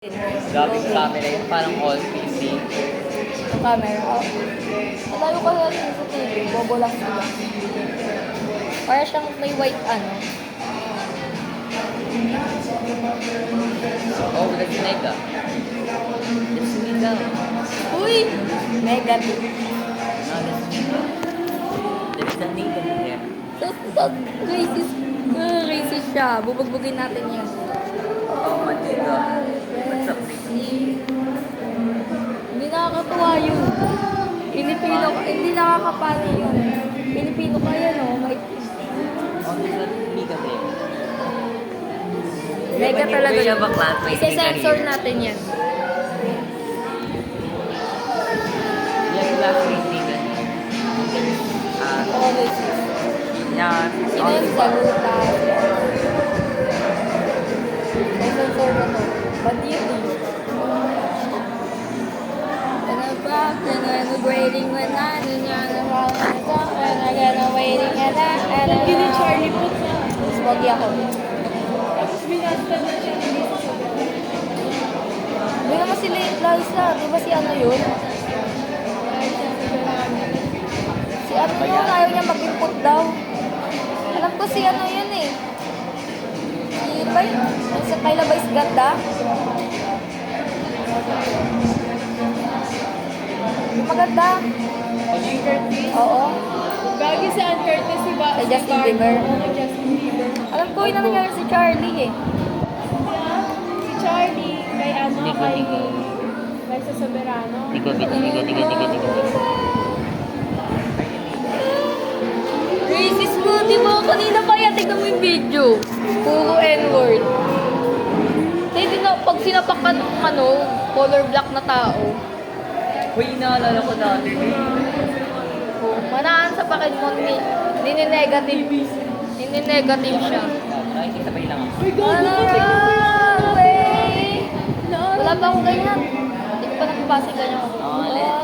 Gamit camera yun, parang all PC. Ang camera. Natayo ko natin sa TV, bobo lang sila. Para siyang may white ano. Oh, that's Mega. That's Mega. Uy! Negative. No, that's Mega. There is a Mega there. So, racist siya. Bubugbugin natin yan. Oh, Mega. What's up, Mega? Hindi nakakatuwa yun. Pilipino ka, hindi nakakapani yun. Pilipino ka yan, oh. Oh, there's a Mega there. Mega talaga We yun. have a classmate Isa-sensor Mega here. natin yan. We have classmate Mega here. Oo, racist. Yeah. Sino yung saluta? Isa-sensor na to. Ba't yun eh? Waiting when I waiting and Lagi ni Charlie po na. Spoggy ako. Tapos binasta na siya ni Lisa sa gabi. Hindi naman si Liza. Di ba si ano yun? Si ano yun? Ayaw niya mag-input daw. Alam ko si ano yun eh. Si Bay? Sa Kayla Bay's ganda? Yung maganda. Ann Curtis. Oo. Gagi si Ann Curtis, si Kay Justin Bieber. Oo, kay Justin Bieber. Alam ko yun ang nangyari si Charlie eh. Yeah. Si Charlie, kay ano, Tigo, kay tigo. Liza Soberano. Tigo. Racist mo, di ba? Kanina pa yan, tignan mo yung video. Puro N-word. Hindi na, pag sinapakan ng ano, color black na tao, Uy, naalala ko dati. manaan sa pakin mo, nini-negative siya. Nakikita ba lang ako? Uy, gago ko, tingnan mo yan. Wala pa akong ganyan. Hindi ko pa nakabasa ganyan. Oh, let's